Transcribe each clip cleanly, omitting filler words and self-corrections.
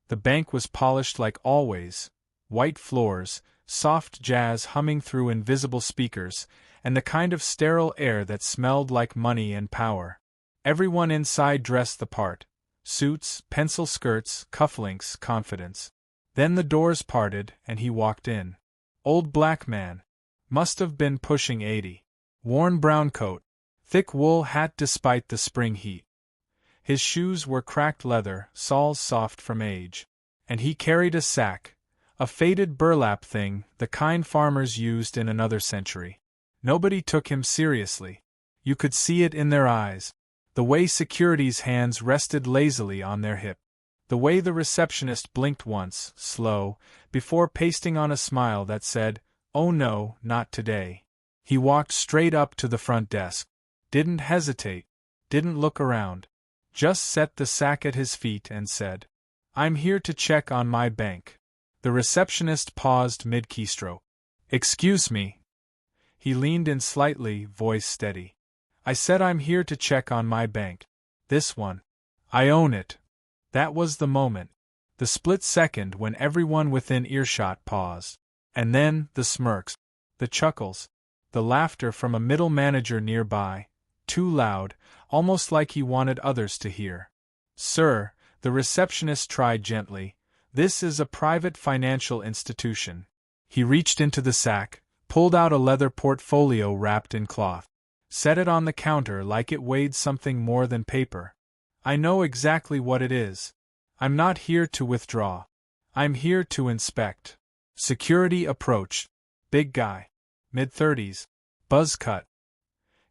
The bank was polished like always, white floors, soft jazz humming through invisible speakers, and the kind of sterile air that smelled like money and power. Everyone inside dressed the part: suits, pencil skirts, cufflinks, confidence. Then the doors parted, and he walked in. Old black man. Must have been pushing 80. Worn brown coat. Thick wool hat despite the spring heat. His shoes were cracked leather, soles soft from age. And he carried a sack, a faded burlap thing, the kind farmers used in another century. Nobody took him seriously. You could see it in their eyes. The way security's hands rested lazily on their hip. The way the receptionist blinked once, slow, before pasting on a smile that said, "Oh no, not today." He walked straight up to the front desk. Didn't hesitate. Didn't look around. Just set the sack at his feet and said, "I'm here to check on my bank." The receptionist paused mid-keystroke. "Excuse me." He leaned in slightly, voice steady. "I said I'm here to check on my bank. This one. I own it." That was the moment. The split second when everyone within earshot paused. And then, the smirks, the chuckles, the laughter from a middle manager nearby, too loud, almost like he wanted others to hear. "Sir," the receptionist tried gently, "this is a private financial institution." He reached into the sack, pulled out a leather portfolio wrapped in cloth. Set it on the counter like it weighed something more than paper. "I know exactly what it is. I'm not here to withdraw. I'm here to inspect." Security approached. Big guy. Mid-30s. Buzz cut.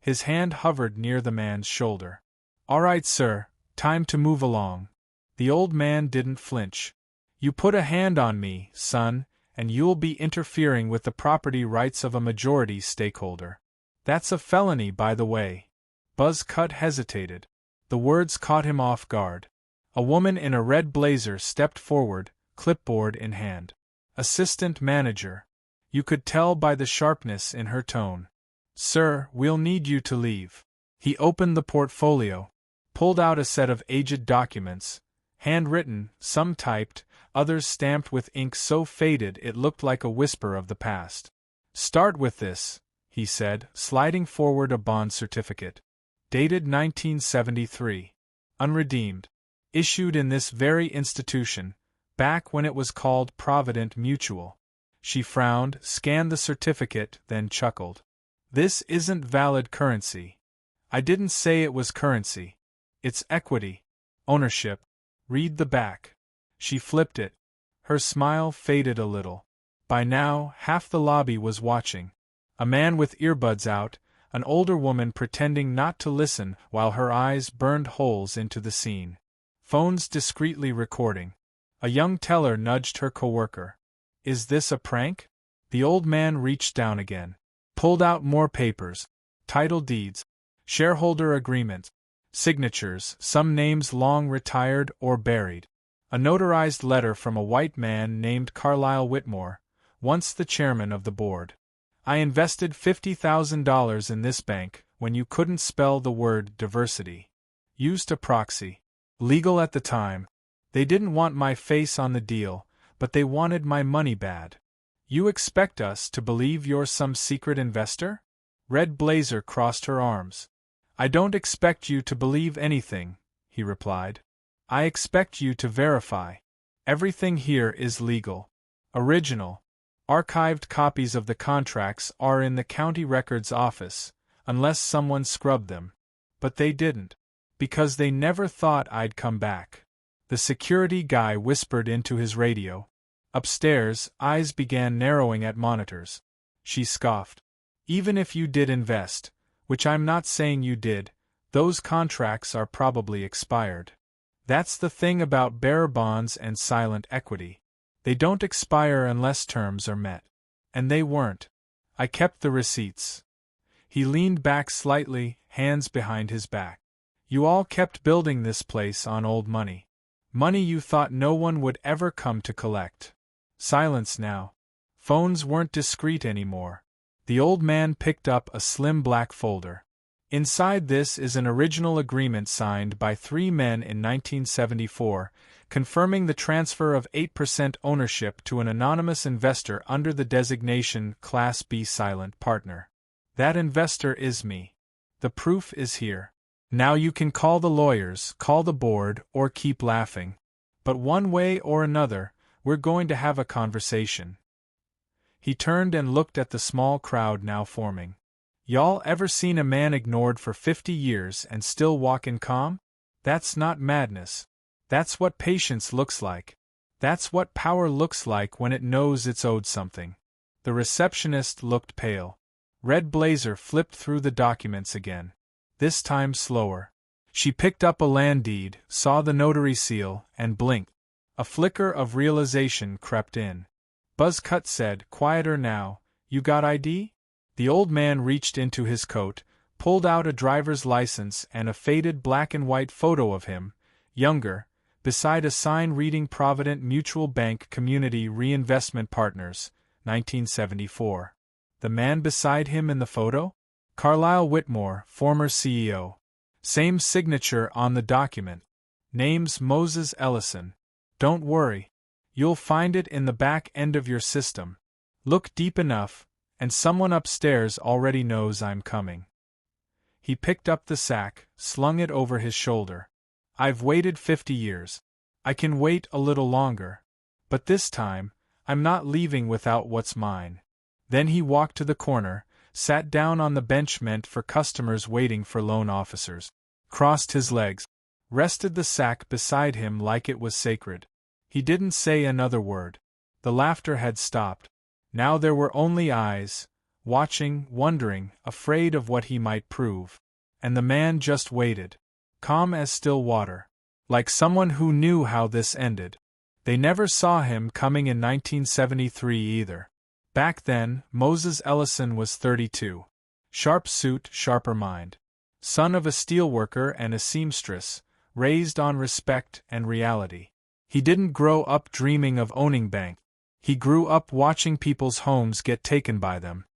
His hand hovered near the man's shoulder. "All right, sir, time to move along." The old man didn't flinch. "You put a hand on me, son, and you'll be interfering with the property rights of a majority stakeholder. That's a felony, by the way." Buzz cut hesitated. The words caught him off guard. A woman in a red blazer stepped forward, clipboard in hand. Assistant manager. You could tell by the sharpness in her tone. "Sir, we'll need you to leave." He opened the portfolio, pulled out a set of aged documents, handwritten, some typed, others stamped with ink so faded it looked like a whisper of the past. "Start with this," he said, sliding forward a bond certificate. Dated 1973. Unredeemed. Issued in this very institution, back when it was called Provident Mutual. She frowned, scanned the certificate, then chuckled. "This isn't valid currency." "I didn't say it was currency. It's equity. Ownership. Read the back." She flipped it. Her smile faded a little. By now, half the lobby was watching. A man with earbuds out, an older woman pretending not to listen while her eyes burned holes into the scene. Phones discreetly recording. A young teller nudged her coworker. "Is this a prank?" The old man reached down again. Pulled out more papers. Title deeds. Shareholder agreements. Signatures, some names long retired or buried. A notarized letter from a white man named Carlisle Whitmore, once the chairman of the board. "I invested $50,000 in this bank when you couldn't spell the word diversity. Used a proxy. Legal at the time. They didn't want my face on the deal, but they wanted my money bad." "You expect us to believe you're some secret investor?" Red blazer crossed her arms. "I don't expect you to believe anything," he replied. "I expect you to verify. Everything here is legal. Original. Archived copies of the contracts are in the county records office, unless someone scrubbed them. But they didn't. Because they never thought I'd come back." The security guy whispered into his radio. Upstairs, eyes began narrowing at monitors. She scoffed. "Even if you did invest, which I'm not saying you did, those contracts are probably expired. That's the thing about bearer bonds and silent equity. They don't expire unless terms are met. And they weren't. I kept the receipts." He leaned back slightly, hands behind his back. "You all kept building this place on old money. Money you thought no one would ever come to collect." Silence now. Phones weren't discreet anymore. The old man picked up a slim black folder. "Inside this is an original agreement signed by 3 men in 1974, confirming the transfer of 8% ownership to an anonymous investor under the designation Class B Silent Partner. That investor is me. The proof is here. Now you can call the lawyers, call the board, or keep laughing. But one way or another, we're going to have a conversation. He turned and looked at the small crowd now forming. Y'all ever seen a man ignored for 50 years and still walk in calm? That's not madness. That's what patience looks like. That's what power looks like when it knows it's owed something. The receptionist looked pale. Red Blazer flipped through the documents again. This time slower. She picked up a land deed, saw the notary seal, and blinked. A flicker of realization crept in. Buzzcut said, "Quieter now, you got ID?" The old man reached into his coat, pulled out a driver's license and a faded black and white photo of him, younger, beside a sign reading Provident Mutual Bank Community Reinvestment Partners, 1974. The man beside him in the photo? Carlisle Whitmore, former CEO. Same signature on the document. Name's Moses Ellison. Don't worry. You'll find it in the back end of your system. Look deep enough, and someone upstairs already knows I'm coming. He picked up the sack, slung it over his shoulder. I've waited 50 years. I can wait a little longer. But this time, I'm not leaving without what's mine. Then he walked to the corner, sat down on the bench meant for customers waiting for loan officers, crossed his legs, rested the sack beside him like it was sacred. He didn't say another word. The laughter had stopped. Now there were only eyes, watching, wondering, afraid of what he might prove. And the man just waited, calm as still water, like someone who knew how this ended. They never saw him coming in 1973 either. Back then, Moses Ellison was 32. Sharp suit, sharper mind. Son of a steelworker and a seamstress, raised on respect and reality. He didn't grow up dreaming of owning bank. He grew up watching people's homes get taken by them.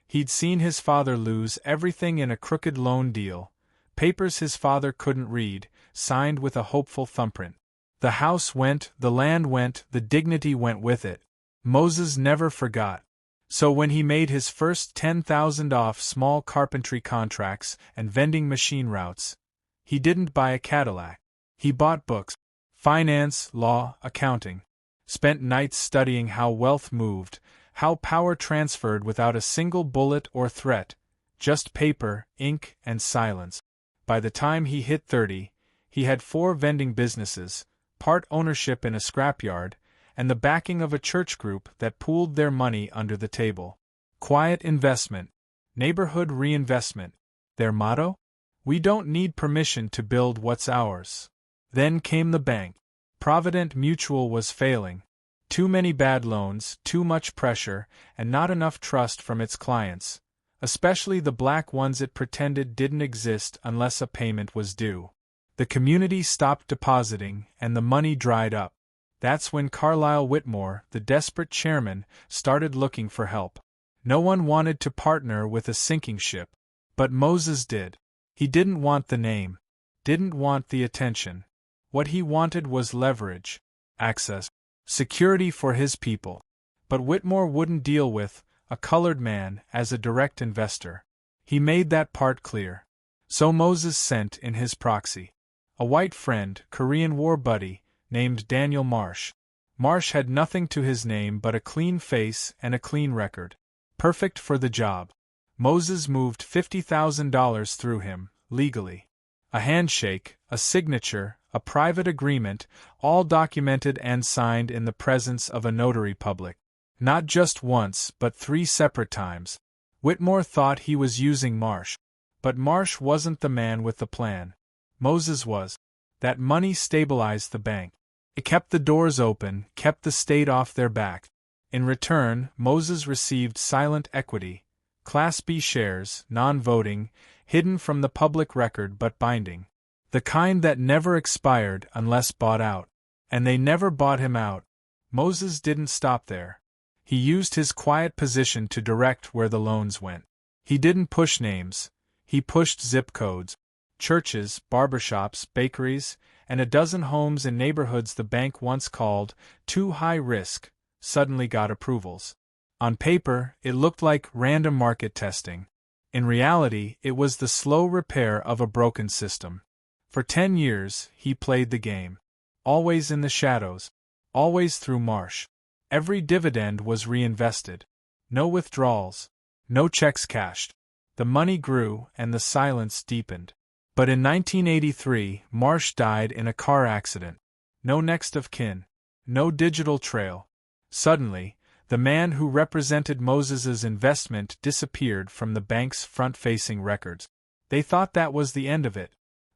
He'd seen his father lose everything in a crooked loan deal, papers his father couldn't read, signed with a hopeful thumbprint. The house went, the land went, the dignity went with it. Moses never forgot. So when he made his first $10,000 off small carpentry contracts and vending machine routes, he didn't buy a Cadillac. He bought books. Finance, law, accounting. Spent nights studying how wealth moved, how power transferred without a single bullet or threat, just paper, ink, and silence. By the time he hit 30, he had 4 vending businesses, part ownership in a scrapyard, and the backing of a church group that pooled their money under the table. Quiet investment. Neighborhood reinvestment. Their motto? We don't need permission to build what's ours. Then came the bank. Provident Mutual was failing. Too many bad loans, too much pressure, and not enough trust from its clients, especially the black ones it pretended didn't exist unless a payment was due. The community stopped depositing, and the money dried up. That's when Carlisle Whitmore, the desperate chairman, started looking for help. No one wanted to partner with a sinking ship. But Moses did. He didn't want the name. Didn't want the attention. What he wanted was leverage, access, security for his people. But Whitmore wouldn't deal with a colored man as a direct investor. He made that part clear. So Moses sent in his proxy. A white friend, Korean War buddy, named Daniel Marsh. Marsh had nothing to his name but a clean face and a clean record. Perfect for the job. Moses moved $50,000 through him, legally. A handshake, a signature, a private agreement, all documented and signed in the presence of a notary public. Not just once, but 3 separate times. Whitmore thought he was using Marsh. But Marsh wasn't the man with the plan. Moses was. That money stabilized the bank. It kept the doors open, kept the state off their back. In return, Moses received silent equity, Class B shares, non-voting, hidden from the public record but binding. The kind that never expired unless bought out. And they never bought him out. Moses didn't stop there. He used his quiet position to direct where the loans went. He didn't push names. He pushed zip codes. Churches, barbershops, bakeries, and a dozen homes in neighborhoods the bank once called too high risk suddenly got approvals. On paper, it looked like random market testing. In reality, it was the slow repair of a broken system. For 10 years, he played the game. Always in the shadows. Always through marsh. Every dividend was reinvested. No withdrawals. No checks cashed. The money grew and the silence deepened. But in 1983, Marsh died in a car accident. No next of kin. No digital trail. Suddenly, the man who represented Moses's investment disappeared from the bank's front-facing records. They thought that was the end of it.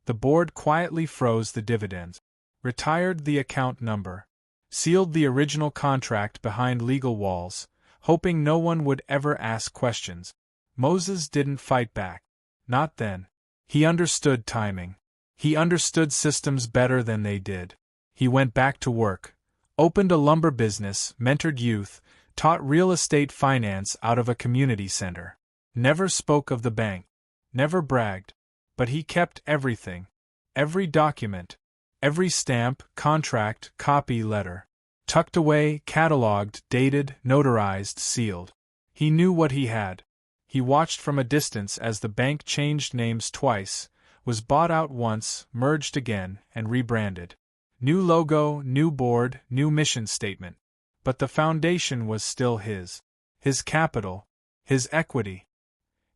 The board quietly froze the dividends, retired the account number, sealed the original contract behind legal walls, hoping no one would ever ask questions. Moses didn't fight back. Not then. He understood timing. He understood systems better than they did. He went back to work, opened a lumber business, mentored youth, taught real estate finance out of a community center. Never spoke of the bank. Never bragged. But he kept everything. Every document. Every stamp, contract, copy, letter. Tucked away, cataloged, dated, notarized, sealed. He knew what he had. He watched from a distance as the bank changed names twice, was bought out once, merged again, and rebranded. New logo, new board, new mission statement. But the foundation was still his. His capital. His equity.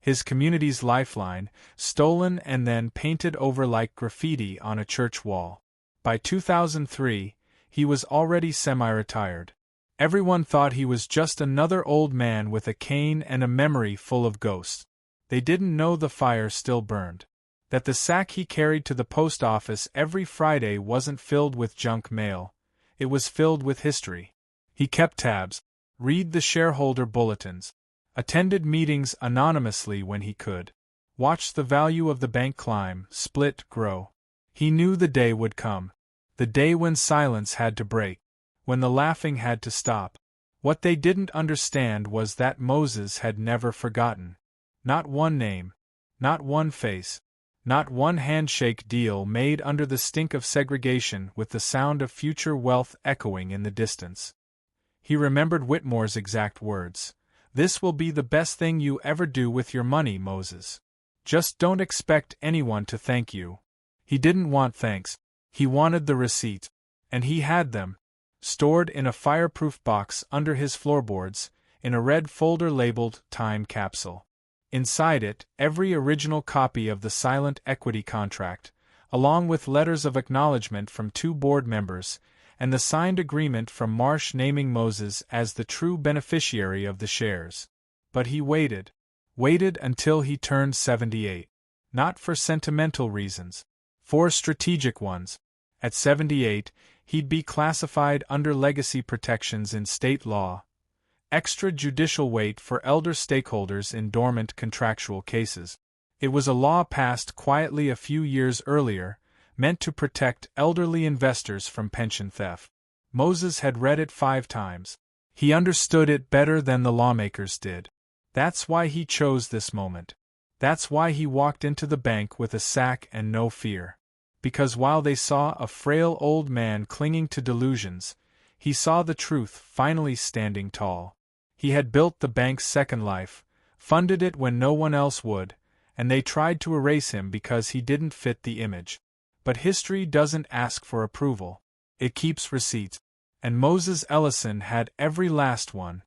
His community's lifeline, stolen and then painted over like graffiti on a church wall. By 2003, he was already semi-retired. Everyone thought he was just another old man with a cane and a memory full of ghosts. They didn't know the fire still burned. That the sack he carried to the post office every Friday wasn't filled with junk mail. It was filled with history. He kept tabs, read the shareholder bulletins, attended meetings anonymously when he could, watched the value of the bank climb, split, grow. He knew the day would come. The day when silence had to break. When the laughing had to stop. What they didn't understand was that Moses had never forgotten. Not one name. Not one face. Not one handshake deal made under the stink of segregation with the sound of future wealth echoing in the distance. He remembered Whitmore's exact words. "This will be the best thing you ever do with your money, Moses. Just don't expect anyone to thank you." He didn't want thanks. He wanted the receipts. And he had them. Stored in a fireproof box under his floorboards, in a red folder labeled Time Capsule. Inside it, every original copy of the silent equity contract, along with letters of acknowledgement from 2 board members, and the signed agreement from Marsh naming Moses as the true beneficiary of the shares. But he waited. Waited until he turned 78. Not for sentimental reasons. For strategic ones. At 78, he'd be classified under legacy protections in state law. Extrajudicial weight for elder stakeholders in dormant contractual cases. It was a law passed quietly a few years earlier, meant to protect elderly investors from pension theft. Moses had read it 5 times. He understood it better than the lawmakers did. That's why he chose this moment. That's why he walked into the bank with a sack and no fear. Because while they saw a frail old man clinging to delusions, he saw the truth finally standing tall. He had built the bank's second life, funded it when no one else would, and they tried to erase him because he didn't fit the image. But history doesn't ask for approval. It keeps receipts. And Moses Ellison had every last one.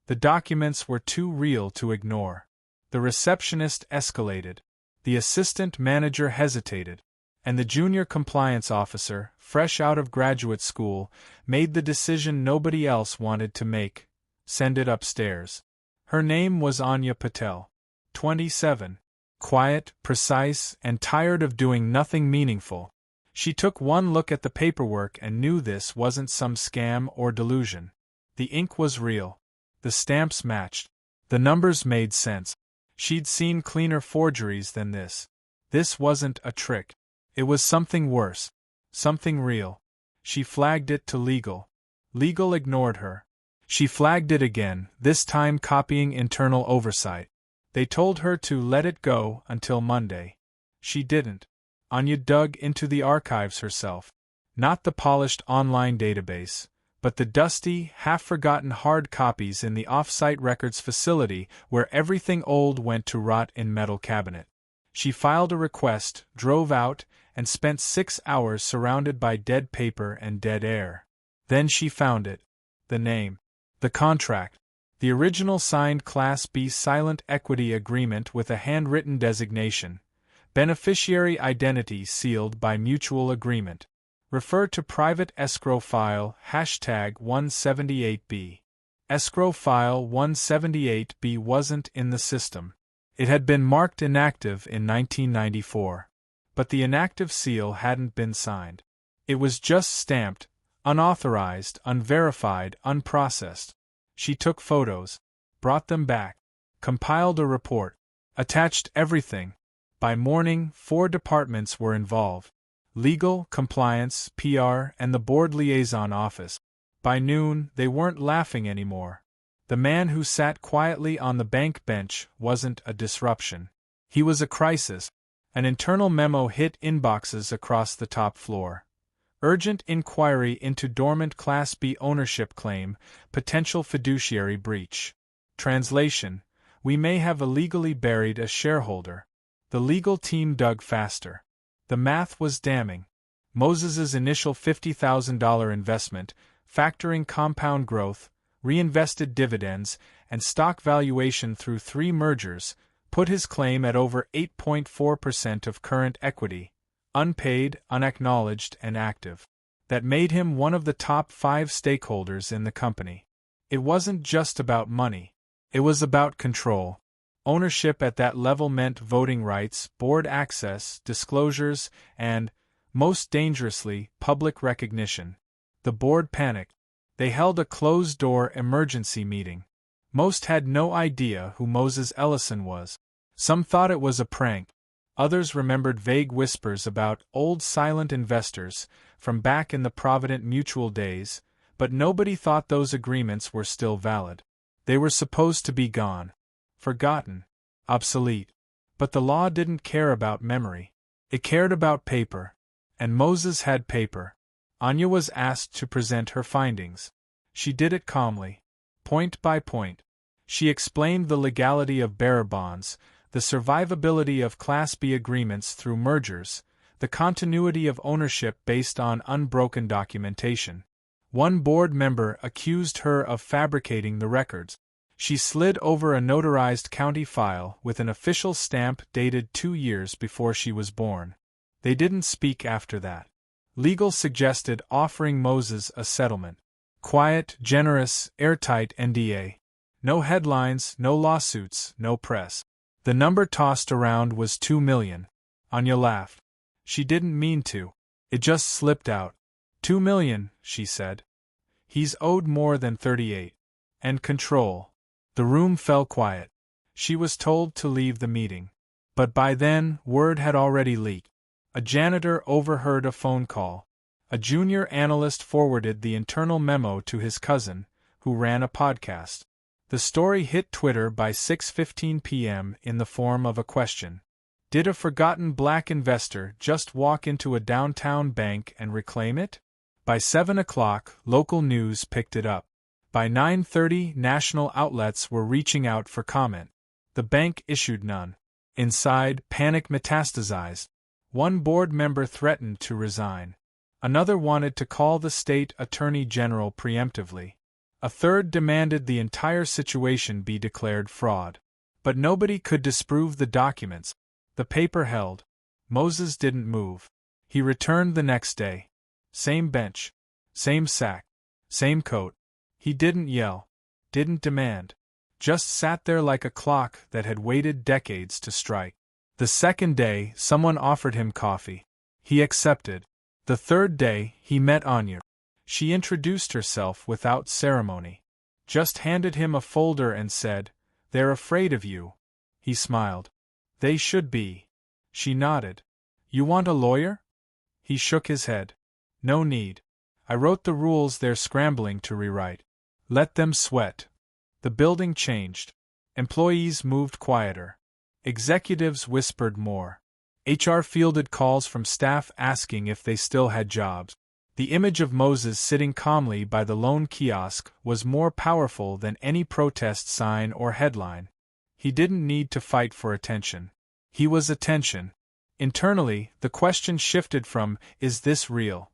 The documents were too real to ignore. The receptionist escalated. The assistant manager hesitated. And the junior compliance officer, fresh out of graduate school, made the decision nobody else wanted to make: send it upstairs. Her name was Anya Patel. 27. Quiet, precise, and tired of doing nothing meaningful. She took one look at the paperwork and knew this wasn't some scam or delusion. The ink was real. The stamps matched. The numbers made sense. She'd seen cleaner forgeries than this. This wasn't a trick. It was something worse. Something real. She flagged it to legal. Legal ignored her. She flagged it again, this time copying internal oversight. They told her to let it go until Monday. She didn't. Anya dug into the archives herself. Not the polished online database, but the dusty, half-forgotten hard copies in the off-site records facility where everything old went to rot in metal cabinet. She filed a request, drove out, and spent 6 hours surrounded by dead paper and dead air. Then she found it. The name. The contract. The original signed Class B silent equity agreement with a handwritten designation. Beneficiary identity sealed by mutual agreement. Refer to private escrow file #178B. Escrow file 178B wasn't in the system. It had been marked inactive in 1994. But the inactive seal hadn't been signed. It was just stamped, unauthorized, unverified, unprocessed. She took photos, brought them back, compiled a report, attached everything. By morning, 4 departments were involved. Legal, compliance, PR, and the board liaison office. By noon, they weren't laughing anymore. The man who sat quietly on the bank bench wasn't a disruption. He was a crisis. An internal memo hit inboxes across the top floor. Urgent inquiry into dormant Class B ownership claim, potential fiduciary breach. Translation: we may have illegally buried a shareholder. The legal team dug faster. The math was damning. Moses's initial $50,000 investment, factoring compound growth, reinvested dividends, and stock valuation through 3 mergers, put his claim at over 8.4% of current equity, unpaid, unacknowledged, and active. That made him one of the top 5 stakeholders in the company. It wasn't just about money. It was about control. Ownership at that level meant voting rights, board access, disclosures, and, most dangerously, public recognition. The board panicked. They held a closed-door emergency meeting. Most had no idea who Moses Ellison was. Some thought it was a prank. Others remembered vague whispers about old silent investors from back in the Provident Mutual days, but nobody thought those agreements were still valid. They were supposed to be gone. Forgotten. Obsolete. But the law didn't care about memory. It cared about paper. And Moses had paper. Anya was asked to present her findings. She did it calmly. Point by point. She explained the legality of bearer bonds, the survivability of Class B agreements through mergers, the continuity of ownership based on unbroken documentation. One board member accused her of fabricating the records. She slid over a notarized county file with an official stamp dated 2 years before she was born. They didn't speak after that. Legal suggested offering Moses a settlement. Quiet, generous, airtight NDA. No headlines, no lawsuits, no press. The number tossed around was $2 million. Anya laughed. She didn't mean to. It just slipped out. $2 million, she said. He's owed more than 38. And control. The room fell quiet. She was told to leave the meeting. But by then, word had already leaked. A janitor overheard a phone call. A junior analyst forwarded the internal memo to his cousin, who ran a podcast. The story hit Twitter by 6:15 p.m. in the form of a question. Did a forgotten black investor just walk into a downtown bank and reclaim it? By 7 o'clock, local news picked it up. By 9:30, national outlets were reaching out for comment. The bank issued none. Inside, panic metastasized. One board member threatened to resign. Another wanted to call the state attorney general preemptively. A third demanded the entire situation be declared fraud. But nobody could disprove the documents. The paper held. Moses didn't move. He returned the next day. Same bench. Same sack. Same coat. He didn't yell. Didn't demand. Just sat there like a clock that had waited decades to strike. The second day, someone offered him coffee. He accepted. The third day, he met Anya. She introduced herself without ceremony. Just handed him a folder and said, "They're afraid of you." He smiled. "They should be." She nodded. "You want a lawyer?" He shook his head. "No need. I wrote the rules they're scrambling to rewrite. Let them sweat." The building changed. Employees moved quieter. Executives whispered more. HR fielded calls from staff asking if they still had jobs. The image of Moses sitting calmly by the lone kiosk was more powerful than any protest sign or headline. He didn't need to fight for attention. He was attention. Internally, the question shifted from, "Is this real?"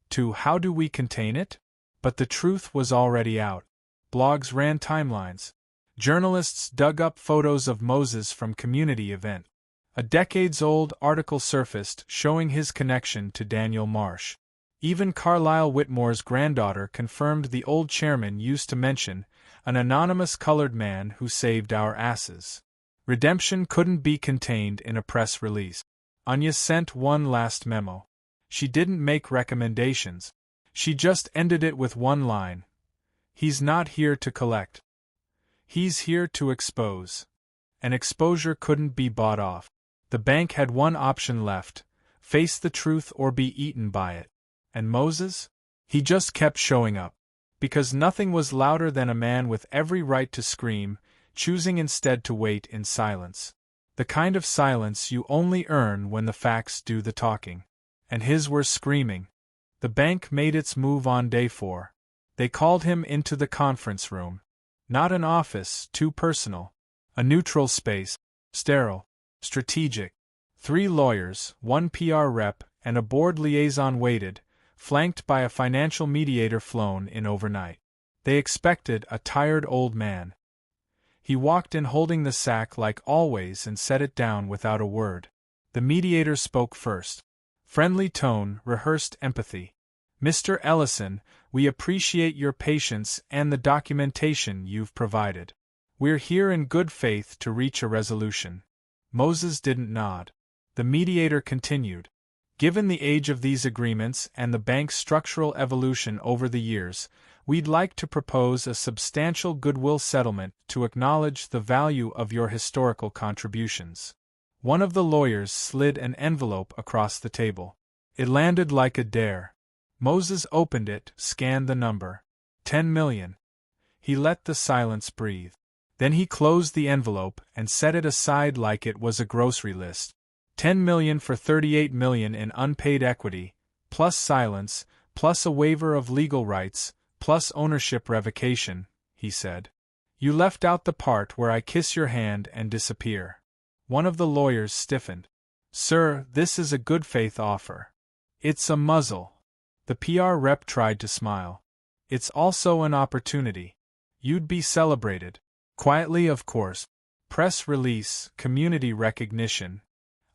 to, "How do we contain it?" But the truth was already out. Blogs ran timelines. Journalists dug up photos of Moses from community event. A decades-old article surfaced showing his connection to Daniel Marsh. Even Carlisle Whitmore's granddaughter confirmed the old chairman used to mention, "an anonymous colored man who saved our asses." Redemption couldn't be contained in a press release. Anya sent one last memo. She didn't make recommendations. She just ended it with one line. "He's not here to collect. He's here to expose." And exposure couldn't be bought off. The bank had one option left: face the truth or be eaten by it. And Moses? He just kept showing up. Because nothing was louder than a man with every right to scream, choosing instead to wait in silence. The kind of silence you only earn when the facts do the talking. And his were screaming. The bank made its move on day 4. They called him into the conference room. Not an office, too personal. A neutral space, sterile, strategic. 3 lawyers, 1 PR rep, and a board liaison waited, flanked by a financial mediator flown in overnight. They expected a tired old man. He walked in holding the sack like always and set it down without a word. The mediator spoke first. Friendly tone, rehearsed empathy. "Mr. Ellison, we appreciate your patience and the documentation you've provided. We're here in good faith to reach a resolution." Moses didn't nod. The mediator continued. "Given the age of these agreements and the bank's structural evolution over the years, we'd like to propose a substantial goodwill settlement to acknowledge the value of your historical contributions." One of the lawyers slid an envelope across the table. It landed like a dare. Moses opened it, scanned the number. 10 million. He let the silence breathe. Then he closed the envelope and set it aside like it was a grocery list. 10 million for 38 million in unpaid equity, plus silence, plus a waiver of legal rights, plus ownership revocation, he said. "You left out the part where I kiss your hand and disappear." One of the lawyers stiffened. "Sir, this is a good faith offer." "It's a muzzle." The PR rep tried to smile. "It's also an opportunity. You'd be celebrated. Quietly, of course. Press release, community recognition.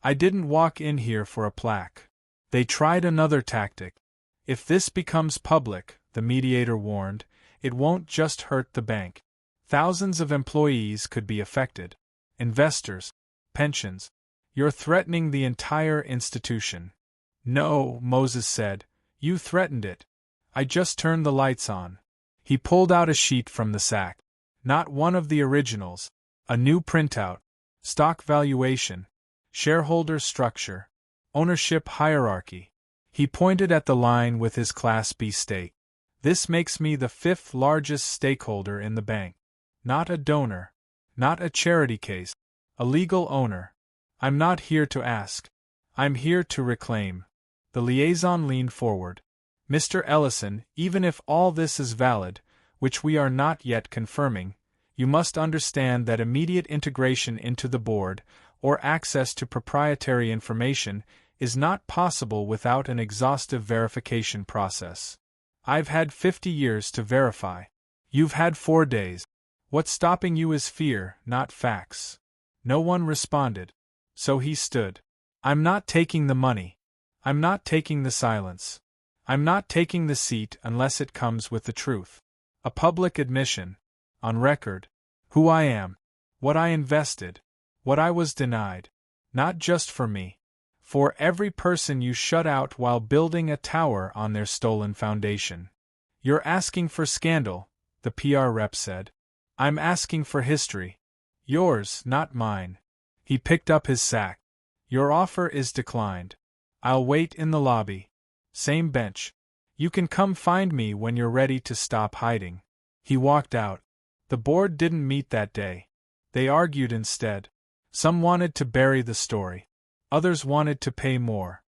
I didn't walk in here for a plaque." They tried another tactic. "If this becomes public," the mediator warned, "it won't just hurt the bank. Thousands of employees could be affected. Investors, pensions. You're threatening the entire institution." "No," Moses said, "you threatened it. I just turned the lights on." He pulled out a sheet from the sack. Not one of the originals. A new printout. Stock valuation. Shareholder structure. Ownership hierarchy. He pointed at the line with his Class B stake. "This makes me the 5th largest stakeholder in the bank. Not a donor. Not a charity case. A legal owner. I'm not here to ask. I'm here to reclaim." The liaison leaned forward. "Mr. Ellison, even if all this is valid, which we are not yet confirming, you must understand that immediate integration into the board, or access to proprietary information, is not possible without an exhaustive verification process. I've had 50 years to verify. You've had 4 days. What's stopping you is fear, not facts." No one responded. So he stood. "I'm not taking the money. I'm not taking the silence. I'm not taking the seat unless it comes with the truth. A public admission. On record. Who I am. What I invested. What I was denied. Not just for me. For every person you shut out while building a tower on their stolen foundation." "You're asking for scandal," the PR rep said. "I'm asking for history. Yours, not mine." He picked up his sack. "Your offer is declined. I'll wait in the lobby. Same bench. You can come find me when you're ready to stop hiding." He walked out. The board didn't meet that day. They argued instead. Some wanted to bury the story. Others wanted to pay more.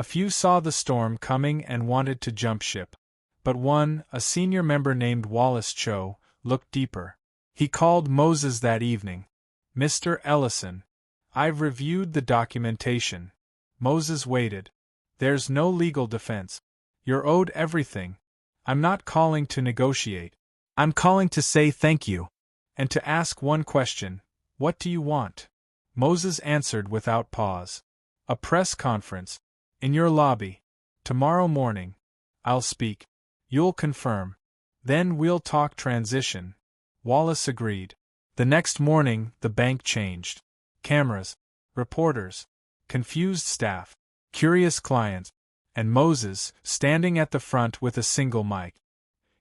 A few saw the storm coming and wanted to jump ship. But one, a senior member named Wallace Cho, looked deeper. He called Moses that evening. "Mr. Ellison, I've reviewed the documentation." Moses waited. "There's no legal defense. You're owed everything. I'm not calling to negotiate. I'm calling to say thank you. And to ask one question. What do you want?" Moses answered without pause. "A press conference. In your lobby. Tomorrow morning. I'll speak. You'll confirm. Then we'll talk transition." Wallace agreed. The next morning, the bank changed. Cameras, reporters, confused staff, curious clients, and Moses, standing at the front with a single mic.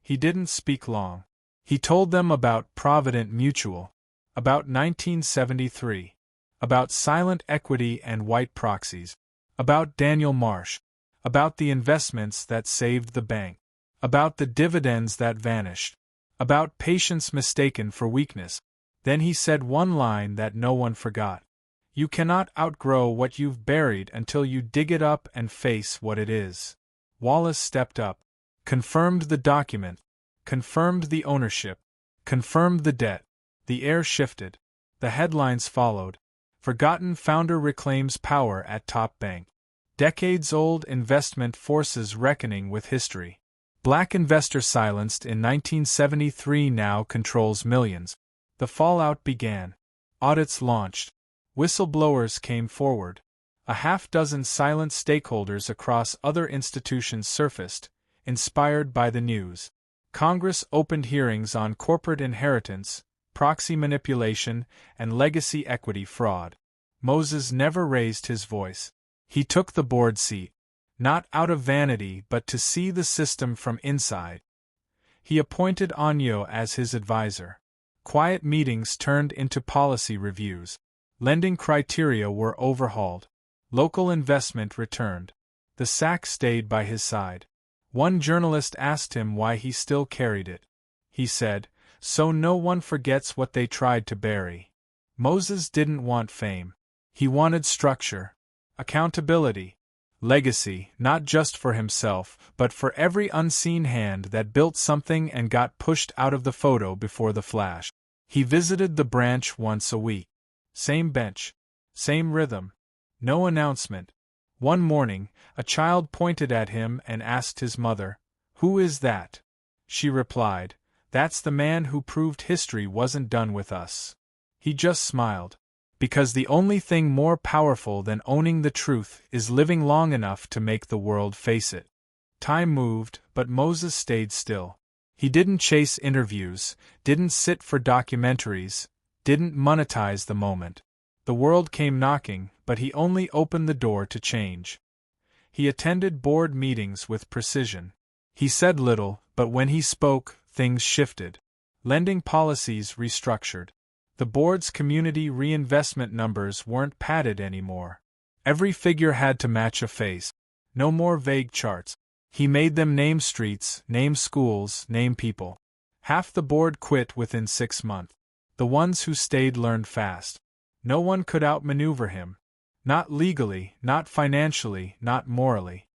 He didn't speak long. He told them about Provident Mutual, about 1973, about silent equity and white proxies, about Daniel Marsh, about the investments that saved the bank, about the dividends that vanished, about patience mistaken for weakness. Then he said one line that no one forgot. "You cannot outgrow what you've buried until you dig it up and face what it is." Wallace stepped up, confirmed the document, confirmed the ownership, confirmed the debt. The air shifted. The headlines followed. "Forgotten founder reclaims power at top bank." "Decades-old investment forces reckoning with history." "Black investor silenced in 1973 now controls millions." The fallout began. Audits launched. Whistleblowers came forward. A half-dozen silent stakeholders across other institutions surfaced, inspired by the news. Congress opened hearings on corporate inheritance, proxy manipulation, and legacy equity fraud. Moses never raised his voice. He took the board seat, not out of vanity but to see the system from inside. He appointed Anyo as his advisor. Quiet meetings turned into policy reviews. Lending criteria were overhauled. Local investment returned. The sack stayed by his side. One journalist asked him why he still carried it. He said, "So no one forgets what they tried to bury." Moses didn't want fame. He wanted structure, accountability, legacy, not just for himself, but for every unseen hand that built something and got pushed out of the photo before the flash. He visited the branch once a week. Same bench, same rhythm, no announcement. One morning, a child pointed at him and asked his mother, "Who is that?" She replied, "That's the man who proved history wasn't done with us." He just smiled. Because the only thing more powerful than owning the truth is living long enough to make the world face it. Time moved, but Moses stayed still. He didn't chase interviews, didn't sit for documentaries, didn't monetize the moment. The world came knocking, but he only opened the door to change. He attended board meetings with precision. He said little, but when he spoke, things shifted. Lending policies restructured. The board's community reinvestment numbers weren't padded anymore. Every figure had to match a face. No more vague charts. He made them name streets, name schools, name people. Half the board quit within 6 months. The ones who stayed learned fast. No one could outmaneuver him. Not legally, not financially, not morally.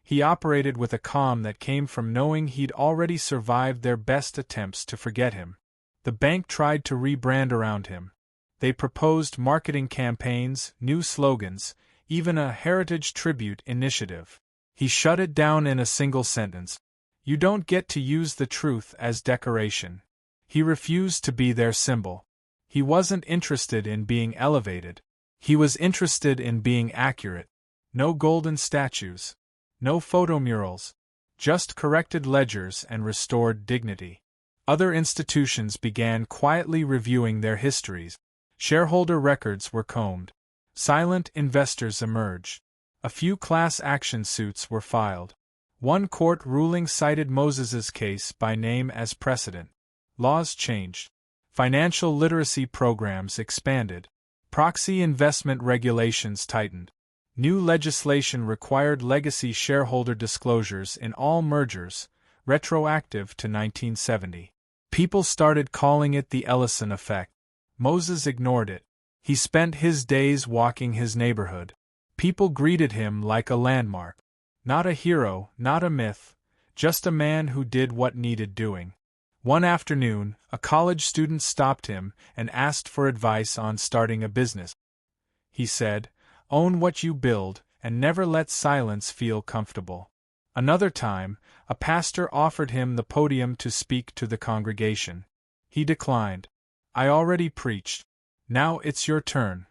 He operated with a calm that came from knowing he'd already survived their best attempts to forget him. The bank tried to rebrand around him. They proposed marketing campaigns, new slogans, even a heritage tribute initiative. He shut it down in a single sentence. "You don't get to use the truth as decoration." He refused to be their symbol. He wasn't interested in being elevated. He was interested in being accurate. No golden statues. No photomurals. Just corrected ledgers and restored dignity. Other institutions began quietly reviewing their histories. Shareholder records were combed. Silent investors emerged. A few class action suits were filed. One court ruling cited Moses's case by name as precedent. Laws changed. Financial literacy programs expanded. Proxy investment regulations tightened. New legislation required legacy shareholder disclosures in all mergers, retroactive to 1970. People started calling it the Ellison effect. Moses ignored it. He spent his days walking his neighborhood. People greeted him like a landmark. Not a hero, not a myth, just a man who did what needed doing. One afternoon, a college student stopped him and asked for advice on starting a business. He said, "Own what you build, and never let silence feel comfortable." Another time, a pastor offered him the podium to speak to the congregation. He declined. "I already preached. Now it's your turn."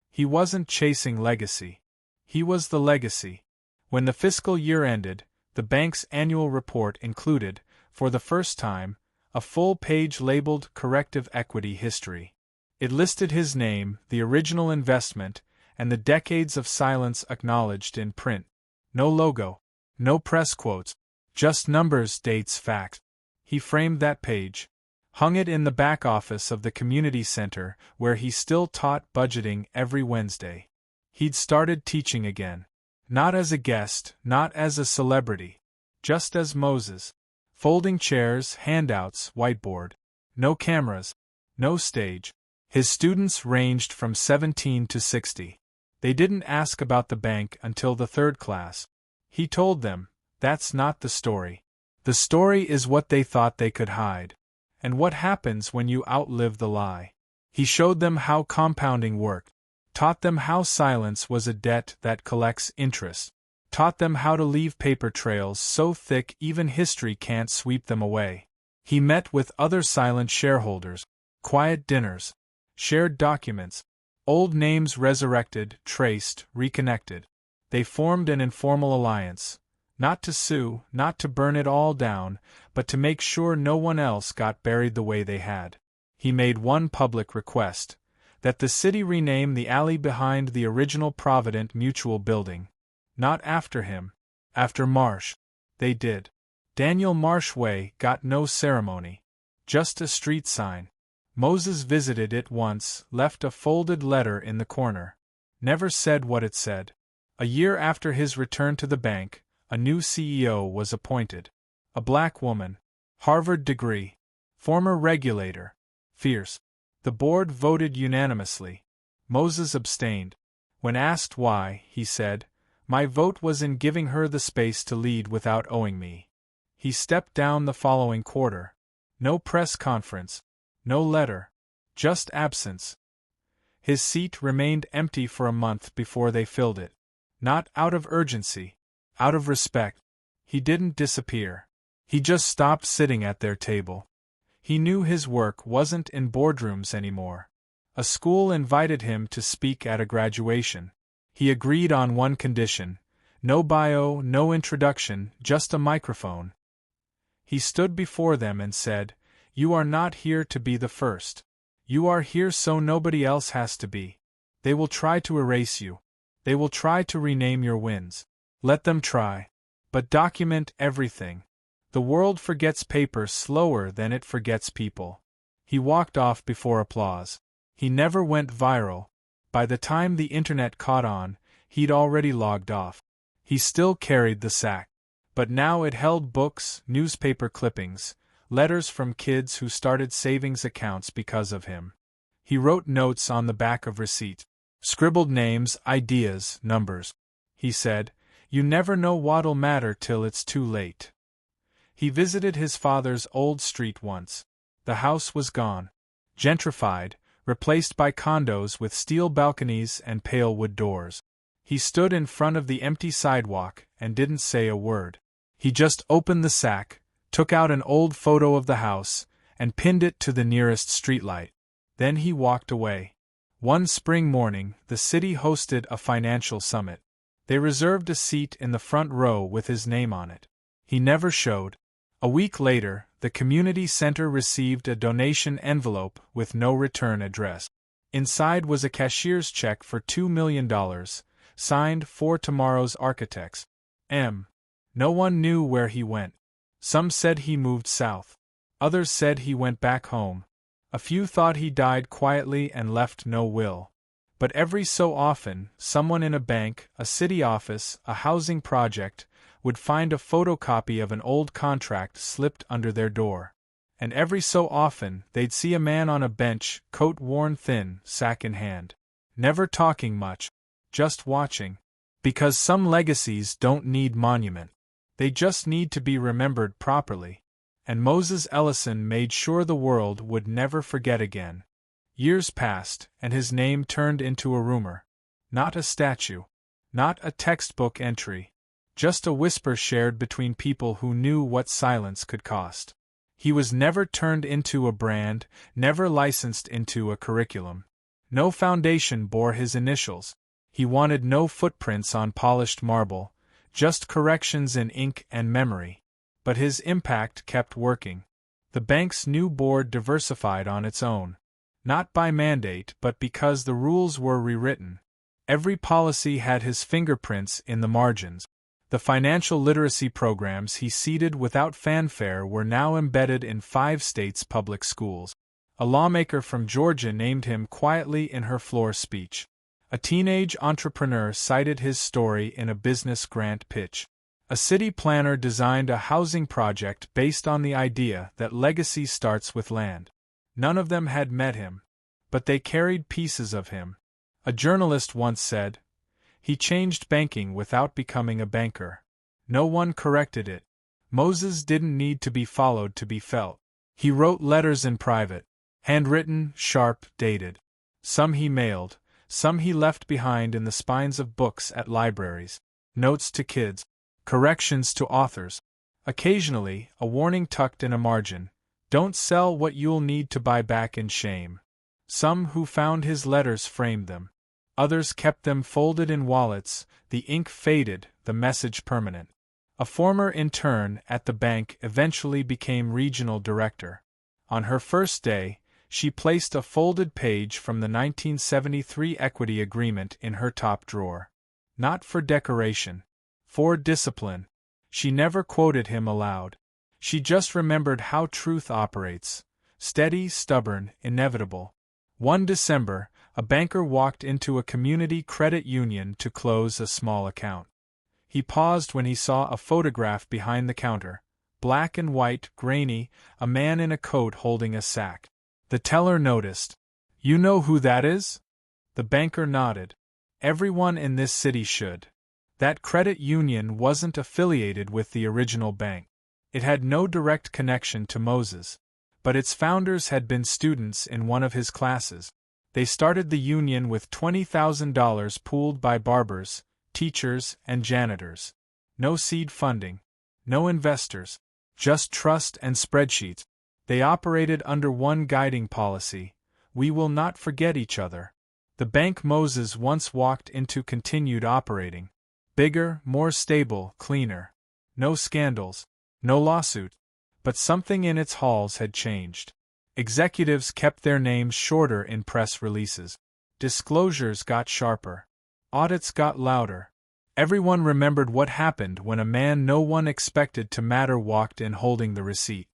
He wasn't chasing legacy. He was the legacy. When the fiscal year ended, the bank's annual report included, for the first time, a full page labeled Corrective Equity History. It listed his name, the original investment, and the decades of silence acknowledged in print. No logo, no press quotes, just numbers, dates, facts. He framed that page, hung it in the back office of the community center where he still taught budgeting every Wednesday. He'd started teaching again. Not as a guest, not as a celebrity. Just as Moses. Folding chairs, handouts, whiteboard. No cameras. No stage. His students ranged from 17 to 60. They didn't ask about the bank until the third class. He told them, that's not the story. The story is what they thought they could hide. And what happens when you outlive the lie. He showed them how compounding worked. Taught them how silence was a debt that collects interest. Taught them how to leave paper trails so thick even history can't sweep them away. He met with other silent shareholders. Quiet dinners. Shared documents. Old names resurrected, traced, reconnected. They formed an informal alliance. Not to sue, not to burn it all down, but to make sure no one else got buried the way they had. He made one public request. That the city rename the alley behind the original Provident Mutual building. Not after him. After Marsh. They did. Daniel Marsh Way got no ceremony. Just a street sign. Moses visited it once, left a folded letter in the corner. Never said what it said. A year after his return to the bank, a new CEO was appointed. A black woman. Harvard degree. Former regulator. Fierce. The board voted unanimously. Moses abstained. When asked why, he said, "My vote was in giving her the space to lead without owing me." He stepped down the following quarter. No press conference. No letter. Just absence. His seat remained empty for a month before they filled it. Not out of urgency. Out of respect. He didn't disappear. He just stopped sitting at their table. He knew his work wasn't in boardrooms anymore. A school invited him to speak at a graduation. He agreed on one condition. No bio, no introduction, just a microphone. He stood before them and said, "You are not here to be the first. You are here so nobody else has to be. They will try to erase you. They will try to rename your wins. Let them try. But document everything. The world forgets paper slower than it forgets people." He walked off before applause. He never went viral. By the time the internet caught on, he'd already logged off. He still carried the sack. But now it held books, newspaper clippings, letters from kids who started savings accounts because of him. He wrote notes on the back of receipts. Scribbled names, ideas, numbers. He said, "You never know what'll matter till it's too late." He visited his father's old street once. The house was gone. Gentrified, replaced by condos with steel balconies and pale wood doors. He stood in front of the empty sidewalk and didn't say a word. He just opened the sack, took out an old photo of the house, and pinned it to the nearest streetlight. Then he walked away. One spring morning, the city hosted a financial summit. They reserved a seat in the front row with his name on it. He never showed. A week later, the community center received a donation envelope with no return address. Inside was a cashier's check for $2 million, signed "For Tomorrow's Architects." No one knew where he went. Some said he moved south. Others said he went back home. A few thought he died quietly and left no will. But every so often, someone in a bank, a city office, a housing project, would find a photocopy of an old contract slipped under their door. And every so often, they'd see a man on a bench, coat worn thin, sack in hand. Never talking much. Just watching. Because some legacies don't need monument. They just need to be remembered properly. And Moses Ellison made sure the world would never forget again. Years passed, and his name turned into a rumor. Not a statue. Not a textbook entry. Just a whisper shared between people who knew what silence could cost. He was never turned into a brand, never licensed into a curriculum. No foundation bore his initials. He wanted no footprints on polished marble, just corrections in ink and memory. But his impact kept working. The bank's new board diversified on its own. Not by mandate but because the rules were rewritten. Every policy had his fingerprints in the margins. The financial literacy programs he seeded without fanfare were now embedded in 5 states' public schools. A lawmaker from Georgia named him quietly in her floor speech. A teenage entrepreneur cited his story in a business grant pitch. A city planner designed a housing project based on the idea that legacy starts with land. None of them had met him, but they carried pieces of him. A journalist once said, "He changed banking without becoming a banker." No one corrected it. Moses didn't need to be followed to be felt. He wrote letters in private, handwritten, sharp, dated. Some he mailed, some he left behind in the spines of books at libraries. Notes to kids. Corrections to authors. Occasionally, a warning tucked in a margin. Don't sell what you'll need to buy back in shame. Some who found his letters framed them. Others kept them folded in wallets, the ink faded, the message permanent. A former intern at the bank eventually became regional director. On her first day, she placed a folded page from the 1973 equity agreement in her top drawer. Not for decoration. For discipline. She never quoted him aloud. She just remembered how truth operates. Steady, stubborn, inevitable. One December, a banker walked into a community credit union to close a small account. He paused when he saw a photograph behind the counter. Black and white, grainy, a man in a coat holding a sack. The teller noticed. "You know who that is?" The banker nodded. "Everyone in this city should." That credit union wasn't affiliated with the original bank. It had no direct connection to Moses. But its founders had been students in one of his classes. They started the union with $20,000 pooled by barbers, teachers, and janitors. No seed funding. No investors. Just trust and spreadsheets. They operated under one guiding policy: we will not forget each other. The bank Moses once walked into continued operating. Bigger, more stable, cleaner. No scandals. No lawsuit. But something in its halls had changed. Executives kept their names shorter in press releases. Disclosures got sharper. Audits got louder. Everyone remembered what happened when a man no one expected to matter walked in holding the receipt.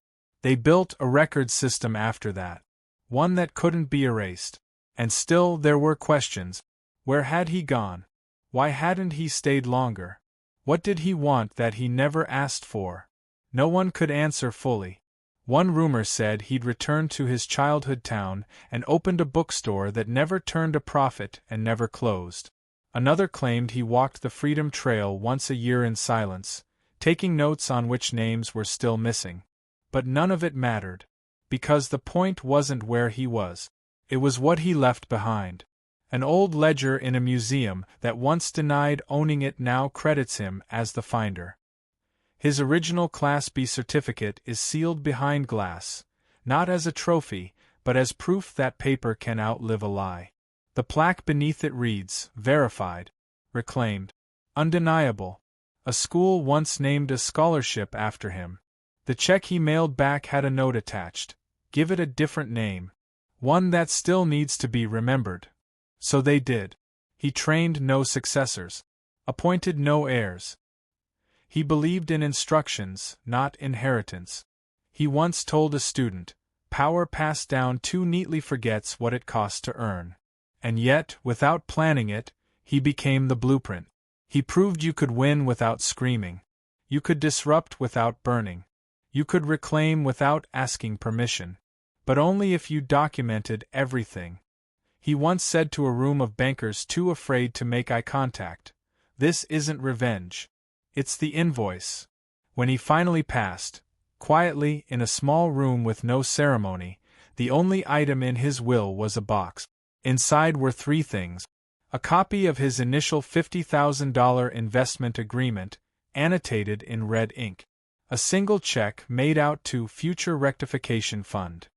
They built a record system after that. One that couldn't be erased. And still there were questions. Where had he gone? Why hadn't he stayed longer? What did he want that he never asked for? No one could answer fully. One rumor said he'd returned to his childhood town and opened a bookstore that never turned a profit and never closed. Another claimed he walked the Freedom Trail once a year in silence, taking notes on which names were still missing. But none of it mattered. Because the point wasn't where he was. It was what he left behind. An old ledger in a museum that once denied owning it now credits him as the finder. His original Class B certificate is sealed behind glass, not as a trophy, but as proof that paper can outlive a lie. The plaque beneath it reads, "Verified. Reclaimed. Undeniable." A school once named a scholarship after him. The check he mailed back had a note attached. Give it a different name. One that still needs to be remembered. So they did. He trained no successors. Appointed no heirs. He believed in instructions, not inheritance. He once told a student, "Power passed down too neatly forgets what it costs to earn." And yet, without planning it, he became the blueprint. He proved you could win without screaming. You could disrupt without burning. You could reclaim without asking permission. But only if you documented everything. He once said to a room of bankers too afraid to make eye contact, This isn't revenge. It's the invoice. When he finally passed, quietly in a small room with no ceremony, the only item in his will was a box. Inside were three things: a copy of his initial $50,000 investment agreement, annotated in red ink, a single check made out to Future Rectification Fund,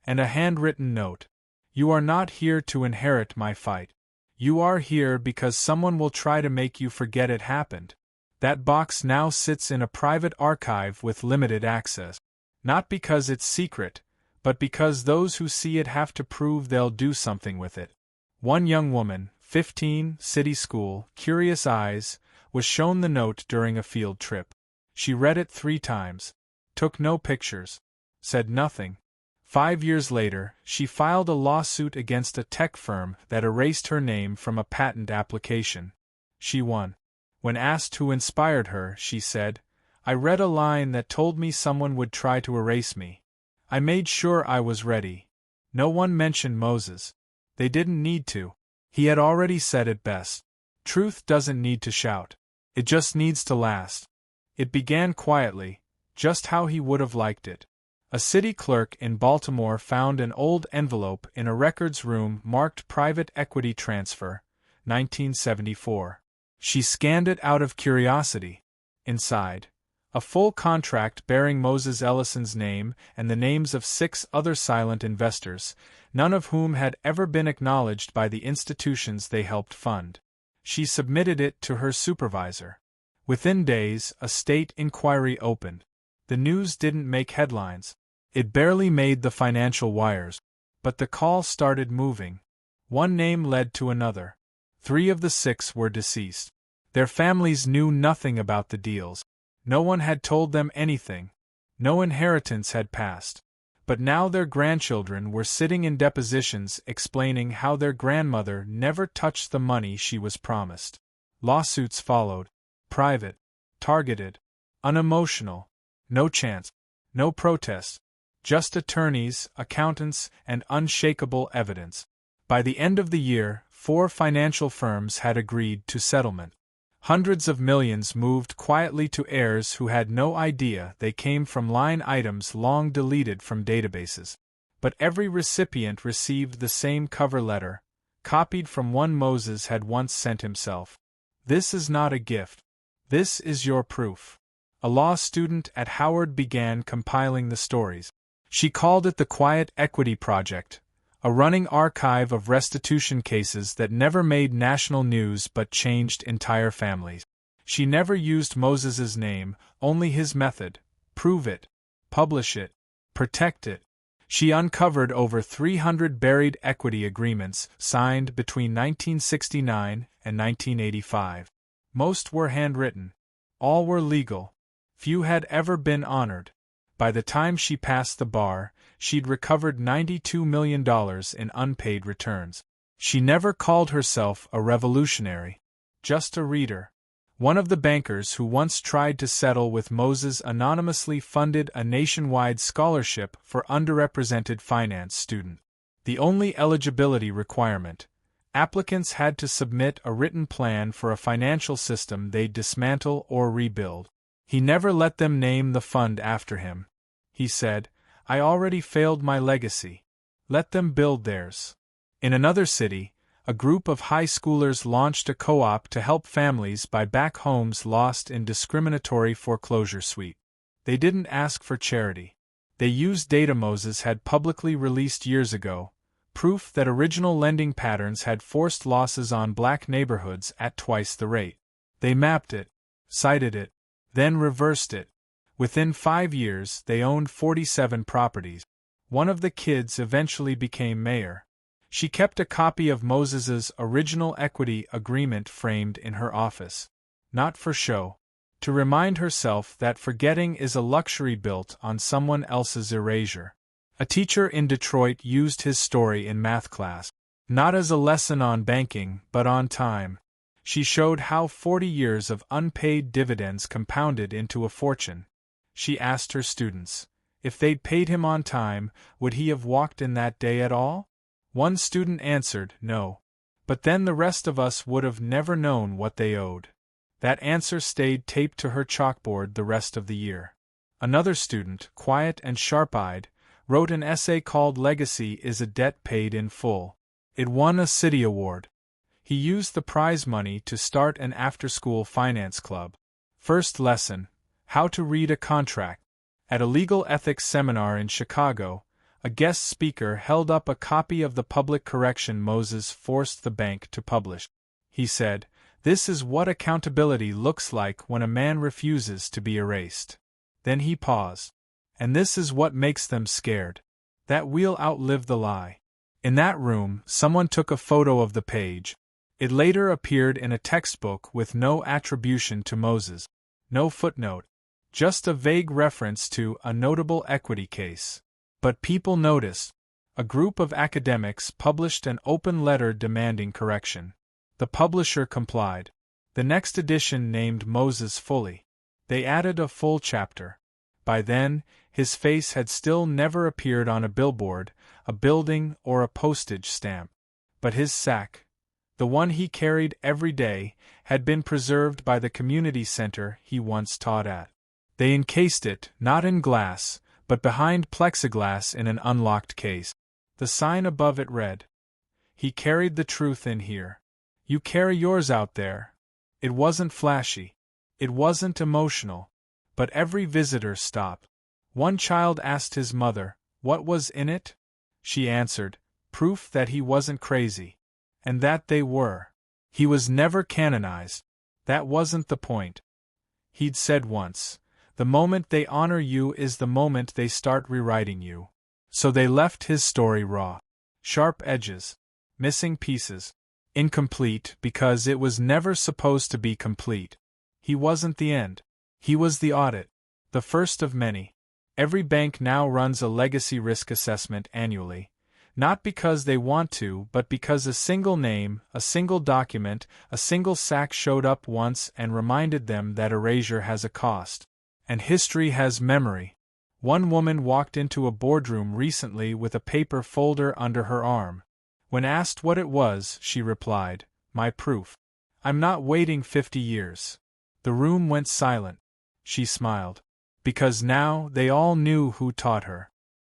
and a handwritten note. You are not here to inherit my fight. You are here because someone will try to make you forget it happened. That box now sits in a private archive with limited access. Not because it's secret, but because those who see it have to prove they'll do something with it. One young woman, 15, city school, curious eyes, was shown the note during a field trip. She read it 3 times, took no pictures, said nothing. 5 years later, she filed a lawsuit against a tech firm that erased her name from a patent application. She won. When asked who inspired her, she said, "I read a line that told me someone would try to erase me. I made sure I was ready." No one mentioned Moses. They didn't need to. He had already said it best. Truth doesn't need to shout. It just needs to last. It began quietly, just how he would have liked it. A city clerk in Baltimore found an old envelope in a records room marked Private Equity Transfer, 1974. She scanned it out of curiosity. Inside, a full contract bearing Moses Ellison's name and the names of 6 other silent investors, none of whom had ever been acknowledged by the institutions they helped fund. She submitted it to her supervisor. Within days, a state inquiry opened. The news didn't make headlines. It barely made the financial wires. But the call started moving. One name led to another. 3 of the 6 were deceased. Their families knew nothing about the deals. No one had told them anything. No inheritance had passed. But now their grandchildren were sitting in depositions explaining how their grandmother never touched the money she was promised. Lawsuits followed. Private. Targeted. Unemotional. No chance. No protest. Just attorneys, accountants, and unshakable evidence. By the end of the year, 4 financial firms had agreed to settlement. Hundreds of millions moved quietly to heirs who had no idea they came from line items long deleted from databases. But every recipient received the same cover letter, copied from one Moses had once sent himself. "This is not a gift. This is your proof." A law student at Howard began compiling the stories. She called it the Quiet Equity Project, a running archive of restitution cases that never made national news but changed entire families. She never used Moses's name, only his method: prove it, publish it, protect it. She uncovered over 300 buried equity agreements signed between 1969 and 1985. Most were handwritten. All were legal. Few had ever been honored. By the time she passed the bar, she'd recovered $92 million in unpaid returns. She never called herself a revolutionary, just a reader. One of the bankers who once tried to settle with Moses anonymously funded a nationwide scholarship for underrepresented finance students. The only eligibility requirement: applicants had to submit a written plan for a financial system they'd dismantle or rebuild. He never let them name the fund after him. He said, "I already failed my legacy. Let them build theirs." In another city, a group of high schoolers launched a co-op to help families buy back homes lost in discriminatory foreclosure suit. They didn't ask for charity. They used data Moses had publicly released years ago, proof that original lending patterns had forced losses on black neighborhoods at twice the rate. They mapped it, cited it, then reversed it. Within 5 years, they owned 47 properties. One of the kids eventually became mayor. She kept a copy of Moses's original equity agreement framed in her office. Not for show. To remind herself that forgetting is a luxury built on someone else's erasure. A teacher in Detroit used his story in math class. Not as a lesson on banking, but on time. She showed how 40 years of unpaid dividends compounded into a fortune. She asked her students, if they'd paid him on time, would he have walked in that day at all? One student answered, no. But then the rest of us would have never known what they owed. That answer stayed taped to her chalkboard the rest of the year. Another student, quiet and sharp-eyed, wrote an essay called Legacy is a Debt Paid in Full. It won a City Award. He used the prize money to start an after-school finance club. First lesson: how to read a contract. At a legal ethics seminar in Chicago, a guest speaker held up a copy of the public correction Moses forced the bank to publish. He said, "This is what accountability looks like when a man refuses to be erased." Then he paused. "And this is what makes them scared. That we'll outlive the lie." In that room, someone took a photo of the page. It later appeared in a textbook with no attribution to Moses. No footnote. Just a vague reference to a notable equity case. But people noticed. A group of academics published an open letter demanding correction. The publisher complied. The next edition named Moses fully. They added a full chapter. By then, his face had still never appeared on a billboard, a building, or a postage stamp. But his sack, the one he carried every day, had been preserved by the community center he once taught at. They encased it, not in glass, but behind plexiglass in an unlocked case. The sign above it read, "He carried the truth in here. You carry yours out there." It wasn't flashy. It wasn't emotional. But every visitor stopped. One child asked his mother, what was in it? She answered, proof that he wasn't crazy. And that they were. He was never canonized. That wasn't the point. He'd said once, "The moment they honor you is the moment they start rewriting you." So they left his story raw. Sharp edges. Missing pieces. Incomplete because it was never supposed to be complete. He wasn't the end. He was the audit. The first of many. Every bank now runs a legacy risk assessment annually. Not because they want to, but because a single name, a single document, a single sack showed up once and reminded them that erasure has a cost. And history has memory. One woman walked into a boardroom recently with a paper folder under her arm. When asked what it was, she replied, "My proof. I'm not waiting 50 years. The room went silent. She smiled. Because now they all knew who taught her.